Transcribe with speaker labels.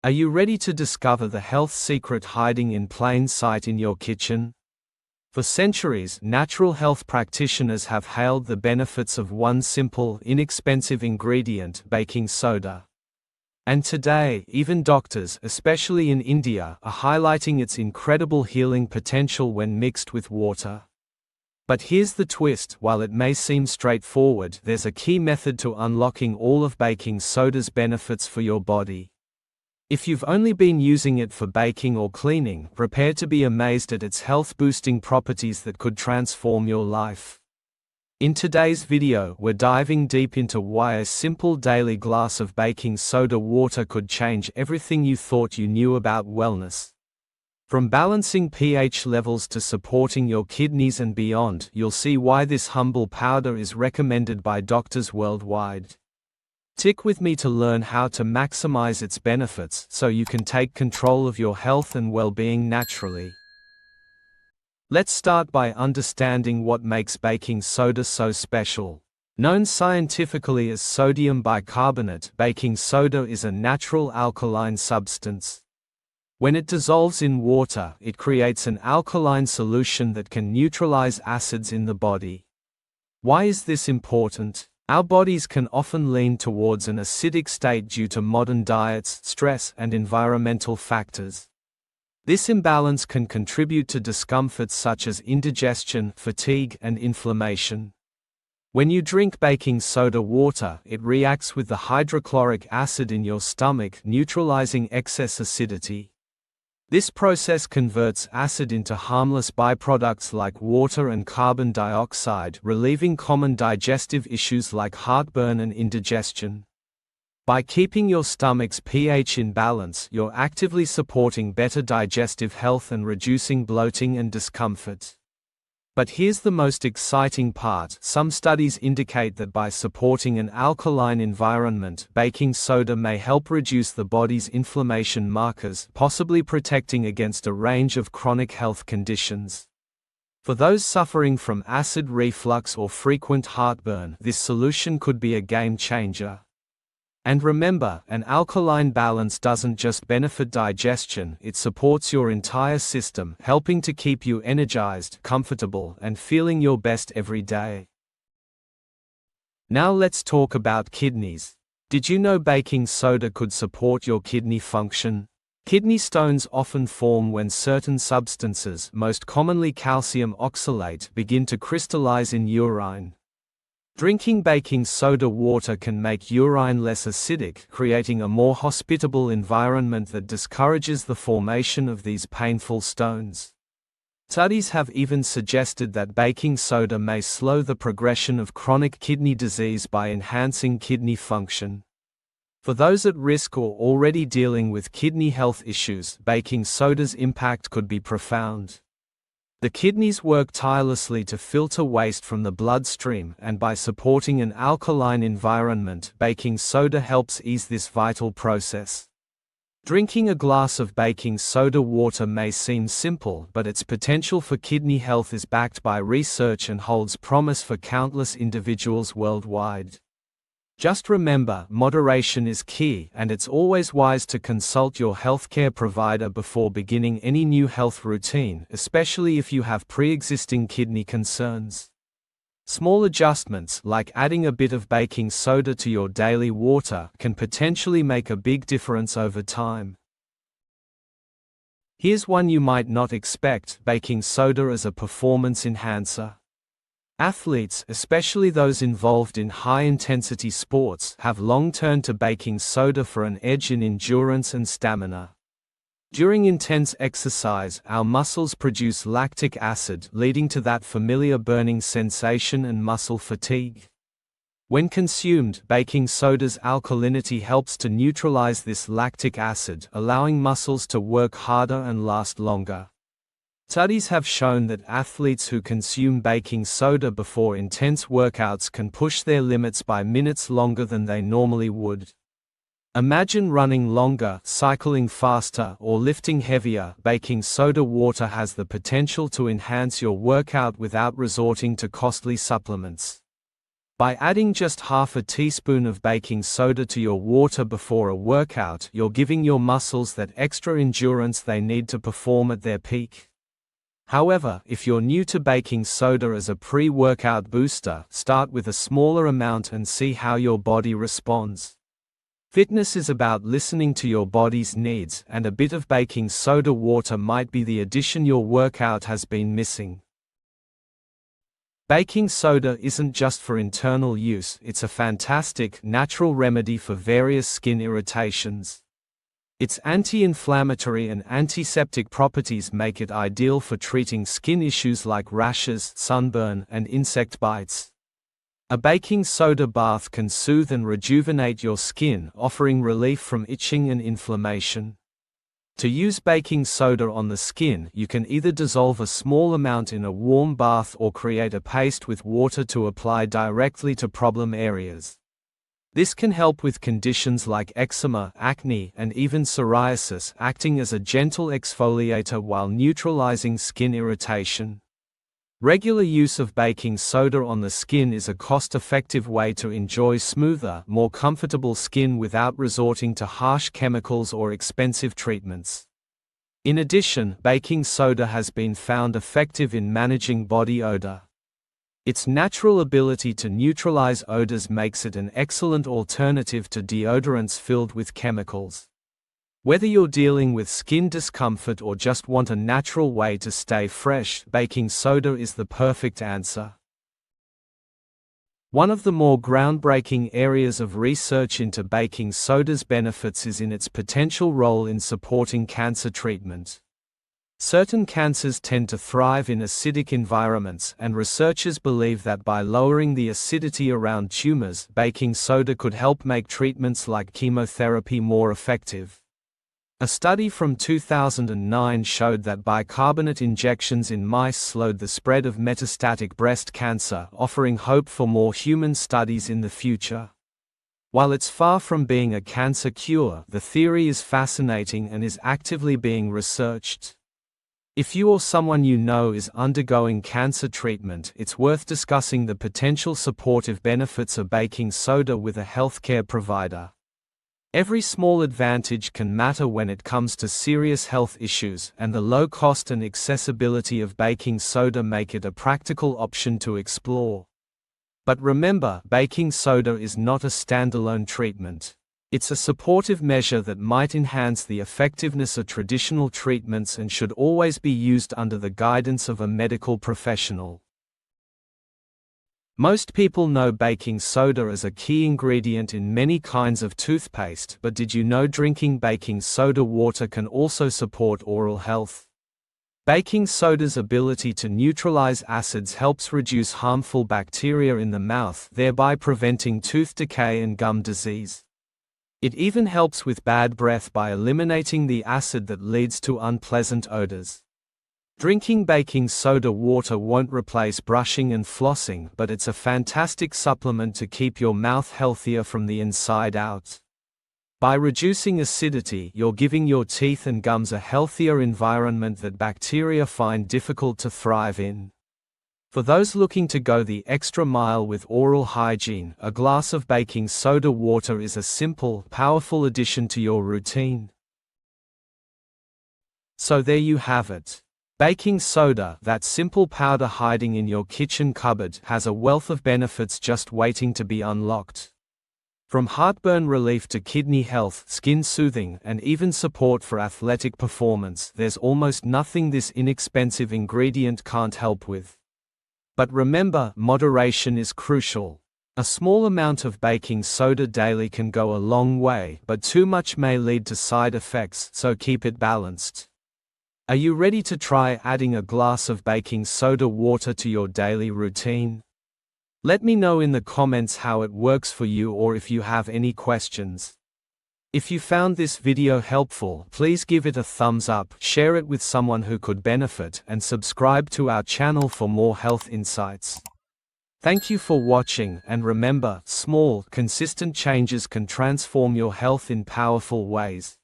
Speaker 1: Are you ready to discover the health secret hiding in plain sight in your kitchen? For centuries, natural health practitioners have hailed the benefits of one simple, inexpensive ingredient, baking soda. And today, even doctors, especially in India, are highlighting its incredible healing potential when mixed with water. But here's the twist: while it may seem straightforward, there's a key method to unlocking all of baking soda's benefits for your body. If you've only been using it for baking or cleaning, prepare to be amazed at its health-boosting properties that could transform your life. In today's video, we're diving deep into why a simple daily glass of baking soda water could change everything you thought you knew about wellness. From balancing pH levels to supporting your kidneys and beyond, you'll see why this humble powder is recommended by doctors worldwide. Stick with me to learn how to maximize its benefits so you can take control of your health and well-being naturally. Let's start by understanding what makes baking soda so special. Known scientifically as sodium bicarbonate, baking soda is a natural alkaline substance. When it dissolves in water, it creates an alkaline solution that can neutralize acids in the body. Why is this important? Our bodies can often lean towards an acidic state due to modern diets, stress, and environmental factors. This imbalance can contribute to discomforts such as indigestion, fatigue, and inflammation. When you drink baking soda water, it reacts with the hydrochloric acid in your stomach, neutralizing excess acidity. This process converts acid into harmless byproducts like water and carbon dioxide, relieving common digestive issues like heartburn and indigestion. By keeping your stomach's pH in balance, you're actively supporting better digestive health and reducing bloating and discomfort. But here's the most exciting part: some studies indicate that by supporting an alkaline environment, baking soda may help reduce the body's inflammation markers, possibly protecting against a range of chronic health conditions. For those suffering from acid reflux or frequent heartburn, this solution could be a game changer. And remember, an alkaline balance doesn't just benefit digestion, it supports your entire system, helping to keep you energized, comfortable, and feeling your best every day. Now let's talk about kidneys. Did you know baking soda could support your kidney function? Kidney stones often form when certain substances, most commonly calcium oxalate, begin to crystallize in urine. Drinking baking soda water can make urine less acidic, creating a more hospitable environment that discourages the formation of these painful stones. Studies have even suggested that baking soda may slow the progression of chronic kidney disease by enhancing kidney function. For those at risk or already dealing with kidney health issues, baking soda's impact could be profound. The kidneys work tirelessly to filter waste from the bloodstream, and by supporting an alkaline environment, baking soda helps ease this vital process. Drinking a glass of baking soda water may seem simple, but its potential for kidney health is backed by research and holds promise for countless individuals worldwide. Just remember, moderation is key, and it's always wise to consult your healthcare provider before beginning any new health routine, especially if you have pre-existing kidney concerns. Small adjustments, like adding a bit of baking soda to your daily water, can potentially make a big difference over time. Here's one you might not expect: baking soda as a performance enhancer. Athletes, especially those involved in high-intensity sports, have long turned to baking soda for an edge in endurance and stamina. During intense exercise, our muscles produce lactic acid, leading to that familiar burning sensation and muscle fatigue. When consumed, baking soda's alkalinity helps to neutralize this lactic acid, allowing muscles to work harder and last longer. Studies have shown that athletes who consume baking soda before intense workouts can push their limits by minutes longer than they normally would. Imagine running longer, cycling faster, or lifting heavier. Baking soda water has the potential to enhance your workout without resorting to costly supplements. By adding just half a teaspoon of baking soda to your water before a workout, you're giving your muscles that extra endurance they need to perform at their peak. However, if you're new to baking soda as a pre-workout booster, start with a smaller amount and see how your body responds. Fitness is about listening to your body's needs, and a bit of baking soda water might be the addition your workout has been missing. Baking soda isn't just for internal use, it's a fantastic, natural remedy for various skin irritations. Its anti-inflammatory and antiseptic properties make it ideal for treating skin issues like rashes, sunburn, and insect bites. A baking soda bath can soothe and rejuvenate your skin, offering relief from itching and inflammation. To use baking soda on the skin, you can either dissolve a small amount in a warm bath or create a paste with water to apply directly to problem areas. This can help with conditions like eczema, acne, and even psoriasis, acting as a gentle exfoliator while neutralizing skin irritation. Regular use of baking soda on the skin is a cost-effective way to enjoy smoother, more comfortable skin without resorting to harsh chemicals or expensive treatments. In addition, baking soda has been found effective in managing body odor. Its natural ability to neutralize odors makes it an excellent alternative to deodorants filled with chemicals. Whether you're dealing with skin discomfort or just want a natural way to stay fresh, baking soda is the perfect answer. One of the more groundbreaking areas of research into baking soda's benefits is in its potential role in supporting cancer treatment. Certain cancers tend to thrive in acidic environments, and researchers believe that by lowering the acidity around tumors, baking soda could help make treatments like chemotherapy more effective. A study from 2009 showed that bicarbonate injections in mice slowed the spread of metastatic breast cancer, offering hope for more human studies in the future. While it's far from being a cancer cure, the theory is fascinating and is actively being researched. If you or someone you know is undergoing cancer treatment, it's worth discussing the potential supportive benefits of baking soda with a healthcare provider. Every small advantage can matter when it comes to serious health issues, and the low cost and accessibility of baking soda make it a practical option to explore. But remember, baking soda is not a standalone treatment. It's a supportive measure that might enhance the effectiveness of traditional treatments and should always be used under the guidance of a medical professional. Most people know baking soda as a key ingredient in many kinds of toothpaste, but did you know drinking baking soda water can also support oral health? Baking soda's ability to neutralize acids helps reduce harmful bacteria in the mouth, thereby preventing tooth decay and gum disease. It even helps with bad breath by eliminating the acid that leads to unpleasant odors. Drinking baking soda water won't replace brushing and flossing, but it's a fantastic supplement to keep your mouth healthier from the inside out. By reducing acidity, you're giving your teeth and gums a healthier environment that bacteria find difficult to thrive in. For those looking to go the extra mile with oral hygiene, a glass of baking soda water is a simple, powerful addition to your routine. So there you have it. Baking soda, that simple powder hiding in your kitchen cupboard, has a wealth of benefits just waiting to be unlocked. From heartburn relief to kidney health, skin soothing, and even support for athletic performance, there's almost nothing this inexpensive ingredient can't help with. But remember, moderation is crucial. A small amount of baking soda daily can go a long way, but too much may lead to side effects, so keep it balanced. Are you ready to try adding a glass of baking soda water to your daily routine? Let me know in the comments how it works for you or if you have any questions. If you found this video helpful, please give it a thumbs up, share it with someone who could benefit, and subscribe to our channel for more health insights. Thank you for watching, and remember, small, consistent changes can transform your health in powerful ways.